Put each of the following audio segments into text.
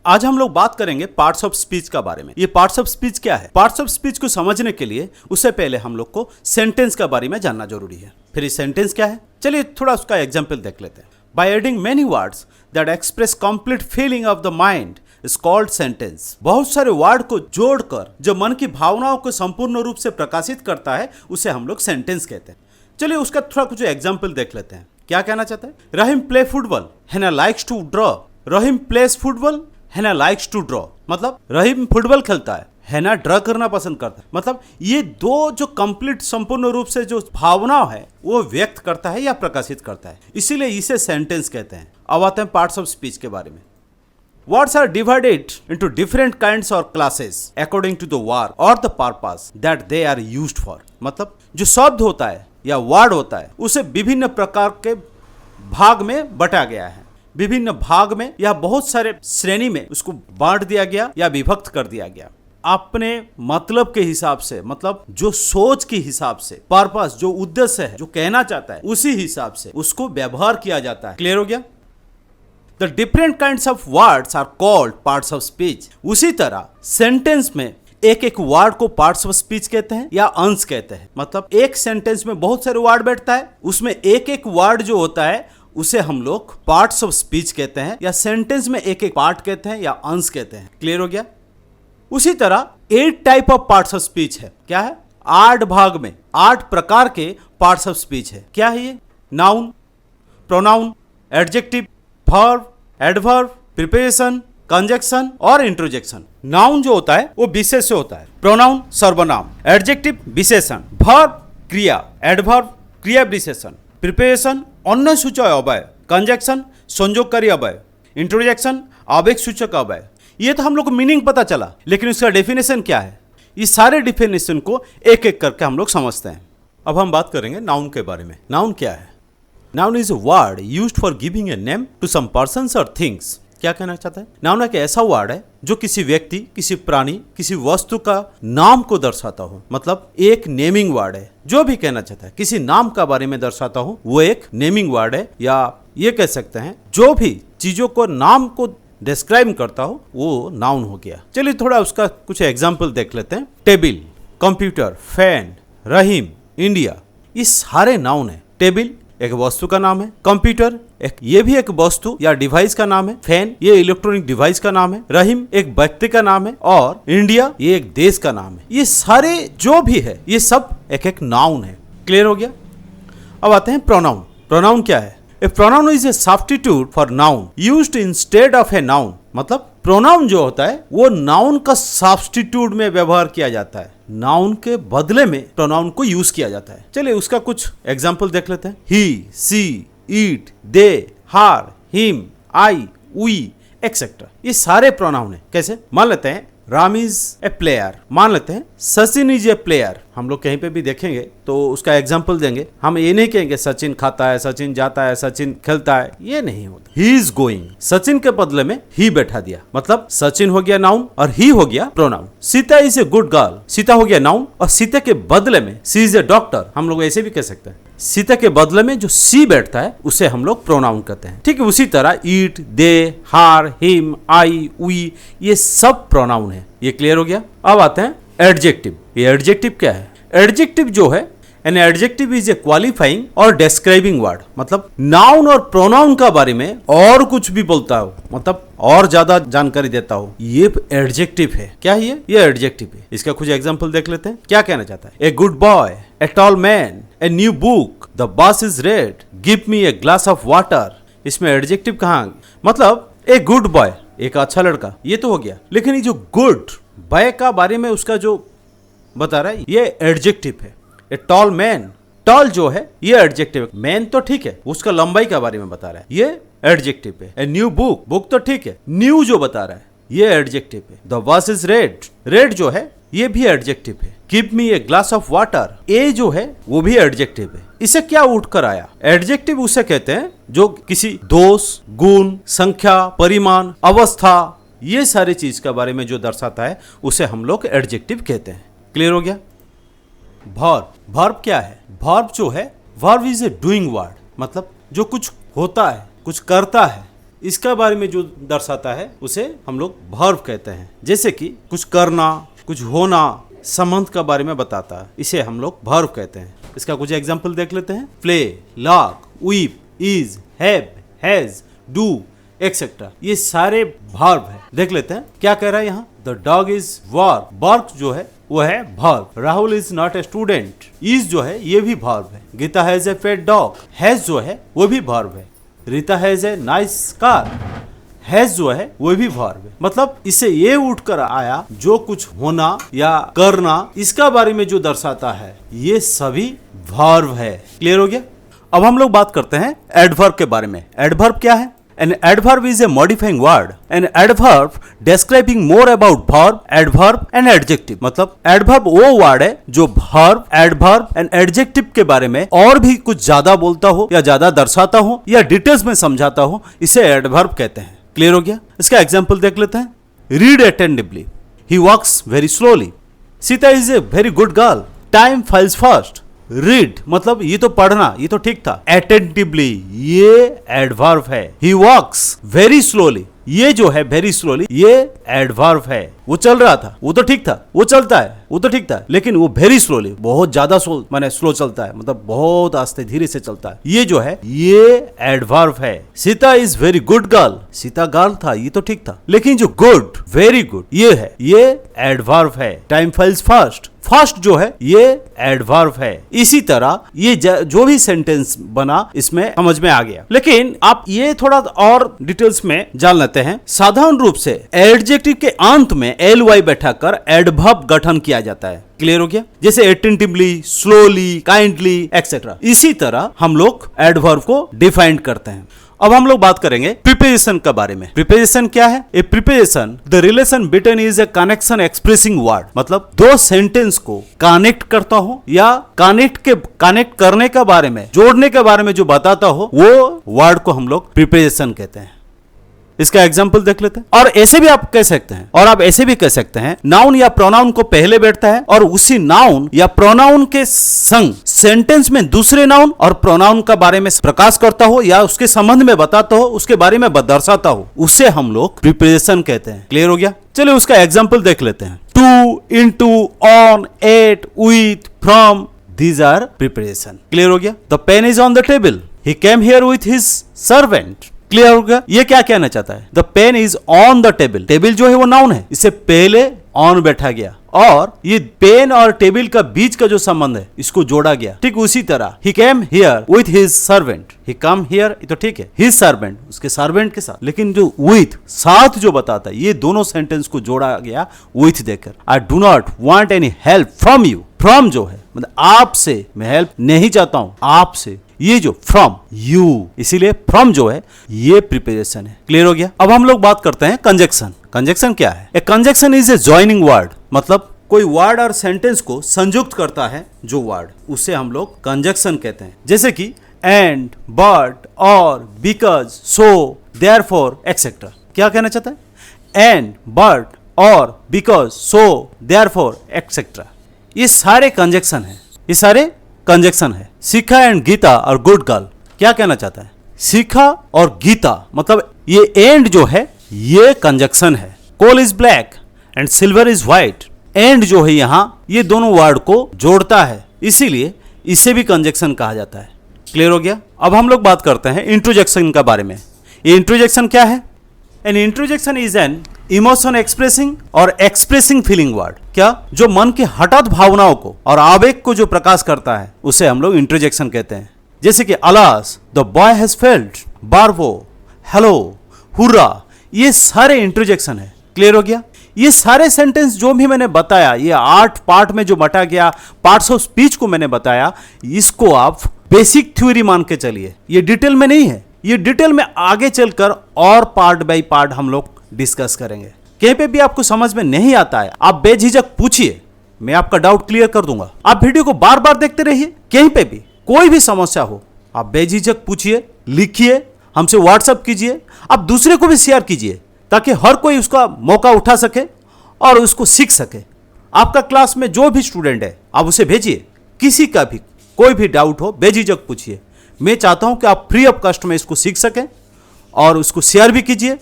आज हम लोग बात करेंगे पार्ट्स ऑफ स्पीच का बारे में। ये पार्ट्स ऑफ स्पीच क्या है? पार्ट्स ऑफ स्पीच को समझने के लिए उससे पहले हम लोग को सेंटेंस के बारे में जानना जरूरी है। फिर ये सेंटेंस क्या है, चलिए थोड़ा उसका एग्जाम्पल देख लेते हैं। By adding many words that express complete feeling of the mind is called sentence. बहुत सारे वर्ड को जोड़कर जो मन की भावनाओं को संपूर्ण रूप से प्रकाशित करता है उसे हम लोग सेंटेंस कहते हैं। चलिए उसका थोड़ा कुछ एग्जाम्पल देख लेते हैं। क्या कहना चाहते हैं? Rahim play football, Hina likes to draw. Rahim plays football, Hina likes to draw. मतलब रहीम फुटबॉल खेलता है, हैना ड्रॉ करना पसंद करता है। मतलब ये दो जो कंप्लीट संपूर्ण रूप से जो भावना है वो व्यक्त करता है या प्रकाशित करता है, इसीलिए इसे सेंटेंस कहते हैं। अब आते हैं पार्ट्स ऑफ स्पीच के बारे में। Words are divided into different kinds or classes according to the word or the purpose that they are used for। मतलब जो शब्द होता है या वर्ड होता है उसे विभिन्न प्रकार के भाग में बटा गया है। विभिन्न भाग में या बहुत सारे श्रेणी में उसको बांट दिया गया या विभक्त कर दिया गया अपने मतलब के हिसाब से, मतलब जो सोच के हिसाब से, पर्पस जो उद्देश्य है, जो कहना चाहता है उसी हिसाब से उसको व्यवहार किया जाता है। क्लियर हो गया? The different kinds of words are called parts of speech। उसी तरह सेंटेंस में एक एक वर्ड को पार्ट्स ऑफ स्पीच कहते हैं या अंश कहते हैं। मतलब एक सेंटेंस में बहुत सारे वर्ड बैठता है, उसमें एक एक वर्ड जो होता है उसे हम लोग पार्ट्स ऑफ स्पीच कहते हैं, या सेंटेंस में एक एक पार्ट कहते हैं या अंश कहते हैं। क्लियर हो गया? उसी तरह 8 type of parts of speech है। क्या है? 8 भाग में 8 प्रकार के पार्ट्स ऑफ स्पीच है। क्या है ये? Noun, pronoun, adjective, verb, adverb, preposition, conjunction और इंटरजेक्शन। नाउन जो होता है वो विशेष से होता है, प्रोनाउन सर्वनाम, एडजेक्टिव विशेषण, वर्ब क्रिया, एडवर्ब क्रिया विशेषण, प्रिपोजिशन अन्य सूचक अवयव, कंजक्शन संयोगकारी अवयव, इंटरजेक्शन आवेग सूचक अवयव। ये तो हम लोग को मीनिंग पता चला, लेकिन इसका डेफिनेशन क्या है? ये सारे डेफिनेशन को एक एक करके हम लोग समझते हैं। अब हम बात करेंगे नाउन के बारे में। नाउन क्या है? Noun is a word used for giving a name to some persons और थिंग्स। क्या कहना चाहता है? नाउन एक ऐसा वर्ड है जो किसी व्यक्ति, किसी प्राणी, किसी वस्तु का नाम को दर्शाता हो। मतलब एक नेमिंग वर्ड है। जो भी कहना चाहता है, किसी नाम का बारे में दर्शाता हो, वो एक नेमिंग वर्ड है, या ये कह सकते हैं जो भी चीजों को नाम को डिस्क्राइब करता हो वो नाउन हो गया। चलिए थोड़ा उसका कुछ एग्जाम्पल देख लेते हैं। टेबल, कंप्यूटर, फैन, रहीम, इंडिया, ये सारे नाउन है। टेबल एक वस्तु का नाम है, कंप्यूटर ये भी एक वस्तु या डिवाइस का नाम है, फैन ये इलेक्ट्रॉनिक डिवाइस का नाम है, रहीम एक व्यक्ति का नाम है, और इंडिया ये एक देश का नाम है। ये सारे जो भी है ये सब एक एक नाउन है। क्लियर हो गया? अब आते हैं प्रोनाउन। प्रोनाउन क्या है? A pronoun is a substitute for noun used instead of a noun. मतलब प्रोनाउन जो होता है वो नाउन का सब्स्टिट्यूट में व्यवहार किया जाता है, नाउन के बदले में प्रोनाउन को यूज किया जाता है। चलिए उसका कुछ एग्जांपल देख लेते हैं। ही, सी, ईट, दे, हार, हिम, आई, वी एक्सेट्रा, ये सारे प्रोनाउन है। कैसे? मान लेते हैं राम इज ए प्लेयर, मान लेते हैं सचिन इज ए प्लेयर। हम लोग कहीं पे भी देखेंगे तो उसका एग्जाम्पल देंगे। हम ये नहीं कहेंगे सचिन खाता है, सचिन जाता है, सचिन खेलता है, ये नहीं होता। ही इज गोइंग, सचिन के बदले में ही बैठा दिया, मतलब सचिन हो गया नाउन और ही हो गया pronoun. Sita is a good girl, Sita हो गया नाउन और सीता के बदले में सी इज ए डॉक्टर, हम लोग ऐसे भी कह सकते हैं। सीता के बदले में जो सी बैठता है उसे हम लोग प्रोनाउन कहते हैं। ठीक है, उसी तरह ईट, दे, हार, हिम, आई, वी ये सब प्रोनाउन है। ये क्लियर हो गया? अब आते हैं एडजेक्टिव। ये एडजेक्टिव क्या है? एडजेक्टिव जो है, an adjective is a qualifying और डिस्क्राइबिंग वर्ड। मतलब नाउन और प्रोनाउन का बारे में और कुछ भी बोलता हो, मतलब और ज्यादा जानकारी देता हो, ये एडजेक्टिव है। क्या है ये एडजेक्टिव है। इसका कुछ एग्जांपल देख लेते हैं। क्या कहना चाहता है? A good boy, a tall man, a new book, the bus is red, give me a glass of water. इसमें एडजेक्टिव कहाँ? मतलब ए गुड बॉय एक अच्छा लड़का, ये तो हो गया, लेकिन ये जो गुड बॉय का बारे में उसका जो बता रहा है ये एडजेक्टिव है। ए टॉल मैन, टॉल जो है ये एडजेक्टिव है, मैन तो ठीक है उसका लंबाई के बारे में बता रहा है, ये एडजेक्टिव है। ए न्यू बुक, बुक तो ठीक है, न्यू जो बता रहा है ये एडजेक्टिव है। The bus is red, red जो है ये भी एडजेक्टिव है। Give me a glass of water, a जो है वो भी एडजेक्टिव है। इसे क्या उठकर आया? एडजेक्टिव उसे कहते हैं जो किसी दोष, गुण, संख्या, परिमाण, अवस्था, ये सारी चीज के बारे में जो दर्शाता है उसे हम लोग एडजेक्टिव कहते हैं। क्लियर हो गया? वर्ब, वर्ब क्या है? वर्ब जो है, verb is a doing word, मतलब जो कुछ होता है, कुछ करता है, इसका बारे में जो दर्शाता है उसे हम लोग वर्ब कहते हैं। जैसे कि कुछ करना, कुछ होना, संबंध का बारे में बताता है, इसे हम लोग वर्ब कहते हैं। इसका कुछ एग्जाम्पल देख लेते हैं। Play, lock, weep, is, have, has, do etcetera, ये सारे वर्ब है। देख लेते हैं क्या कह रहा है यहाँ। The dog is verb, verb जो है वो है verb. Rahul is not a student, is जो है ये भी वर्ब है। Geeta has a pet dog, has जो है वो भी वर्ब है। Rita has a nice car, has जो है वो भी वर्ब है। मतलब इससे ये उठकर आया जो कुछ होना या करना, इसका बारे में जो दर्शाता है ये सभी वर्ब है। क्लियर हो गया। अब हम लोग बात करते हैं एडवर्ब के बारे में। एडवर्ब क्या है? An adverb is a modifying word. An adverb describing more about verb, adverb and adjective. मतलब adverb वो word है जो verb, adverb and adjective के बारे में और भी कुछ ज्यादा बोलता हो या ज्यादा दर्शाता हो या डिटेल्स में समझाता हो, इसे adverb कहते हैं। क्लियर हो गया। इसका एग्जाम्पल देख लेते हैं। Read attentively. He walks very slowly. Sita is a very good girl. Time flies fast. Read मतलब ये तो पढ़ना, ये तो ठीक था। अटेंटिवली ये एडवर्ब है। ही वॉक्स वेरी स्लोली, ये जो है वेरी स्लोली ये एडवर्ब है। वो चल रहा था, वो तो ठीक था। वो चलता है, वो तो ठीक था, लेकिन वो वेरी स्लोली, बहुत ज्यादा स्लो चलता है, मतलब बहुत आस्ते धीरे से चलता है, ये जो है ये एडवर्ब है। Sita is very good girl, Sita girl था, ये तो ठीक था, लेकिन जो गुड, वेरी गुड ये है, ये एडवर्ब है। टाइम फ्लाइज फास्ट, फास्ट जो है ये एडवर्ब है। इसी तरह ये जो भी सेंटेंस बना इसमें समझ में आ गया। लेकिन आप ये थोड़ा और डिटेल्स में जान लेते हैं। साधारण रूप से एडजेक्टिव के अंत में ly बैठाकर एडवर्ब गठन किया जाता है। क्लियर हो गया। जैसे अटेंटिवली, स्लोली, काइंडली एक्सेट्रा। इसी तरह हम लोग एडवर्ब को डिफाइन करते हैं। अब हम लोग बात करेंगे प्रीपोजिशन के बारे में। प्रीपोजिशन क्या है? ए preposition the relation between is a connection expressing word, मतलब दो सेंटेंस को कनेक्ट करता हो या कनेक्ट करने के बारे में, जोड़ने के बारे में जो बताता हो, वो वर्ड को हम लोग प्रीपोजिशन कहते हैं। इसका एग्जाम्पल देख लेते हैं। और ऐसे भी आप कह सकते हैं, और आप ऐसे भी कह सकते हैं, नाउन या प्रोनाउन को पहले बैठता है और उसी नाउन या प्रोनाउन के संग सेंटेंस में दूसरे नाउन और प्रोनाउन का बारे में प्रकाश करता हो या उसके संबंध में बताता हो, उसके बारे में दर्शाता हो, उसे हम लोग प्रीपोजिशन कहते हैं। क्लियर हो गया। चलिए उसका एग्जाम्पल देख लेते हैं। To, into, on, at, with, from, these are preposition। Clear हो गया। The pen is on the table. He came here with his servant। Clear हो गया। ये क्या कहना चाहता है? The pen is on the table. Table जो है वो नाउन है, इससे पहले ऑन बैठा गया और ये पेन और टेबल का बीच का जो संबंध है इसको जोड़ा गया। ठीक उसी तरह ही came here with his servant. He come here, ये तो ठीक है, हिज सर्वेंट उसके सर्वेंट के साथ, लेकिन जो विथ साथ जो बताता है, ये दोनों सेंटेंस को जोड़ा गया विथ देकर। I do not want any help from you. From जो है मतलब आपसे मैं हेल्प नहीं चाहता हूं, आपसे, ये जो फ्रॉम यू, इसीलिए फ्रॉम जो है ये प्रीपोजिशन है। क्लियर हो गया। अब हम लोग बात करते हैं कंजक्शन। कंजक्शन क्या है? A conjunction is a joining word, मतलब कोई वर्ड और सेंटेंस को संयुक्त करता है जो वर्ड, उसे हम लोग कंजक्शन कहते हैं। जैसे कि एंड, बट, और, बिकॉज, सो, देयरफॉर एक्सेट्रा। क्या कहना चाहता है? एंड, बट, और, बिकॉज, सो, देयरफॉर एक्सेट्रा, ये सारे कंजक्शन है, ये सारे कंजक्शन है। शिखा एंड गीता और गुड गर्ल, क्या कहना चाहता है? शिखा और गीता, मतलब ये एंड जो है ये कंजक्शन है। Coal is black and silver is white, and जो है यहाँ ये दोनों वर्ड को जोड़ता है, इसीलिए इसे भी कंजक्शन कहा जाता है। क्लियर हो गया। अब हम लोग बात करते हैं इंट्रोजेक्शन के बारे में। ये इंट्रोजेक्शन क्या है? An interjection is an emotion expressing और एक्सप्रेसिंग फीलिंग वर्ड। क्या? जो मन के हठात भावनाओं को और आवेग को जो प्रकाश करता है उसे हम लोग इंट्रोजेक्शन कहते हैं। जैसे कि alas, the boy has failed, bravo, hello, hurrah, ये सारे इंट्रोजेक्शन है। क्लियर हो गया। ये सारे सेंटेंस जो भी मैंने बताया, ये 8 पार्ट में जो बटा गया, पार्ट्स ऑफ स्पीच को मैंने बताया, इसको आप बेसिक थ्योरी मान के चलिए। ये डिटेल में नहीं है, ये डिटेल में आगे चलकर और पार्ट बाय पार्ट हम लोग डिस्कस करेंगे। कहीं पे भी आपको समझ में नहीं आता है, आप बेझिझक पूछिए, मैं आपका डाउट क्लियर कर दूंगा। आप वीडियो को बार बार देखते रहिए। कहीं पे भी कोई भी समस्या हो आप बेझिझक पूछिए, लिखिए, हमसे व्हाट्सएप कीजिए, आप दूसरे को भी शेयर कीजिए ताकि हर कोई उसका मौका उठा सके और उसको सीख सके। आपका क्लास में जो भी स्टूडेंट है आप उसे भेजिए। किसी का भी कोई भी डाउट हो बेझिझक पूछिए। मैं चाहता हूं कि आप फ्री ऑफ कॉस्ट में इसको सीख सकें और उसको शेयर भी कीजिए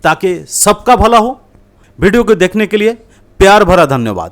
ताकि सबका भला हो। वीडियो को देखने के लिए प्यार भरा धन्यवाद।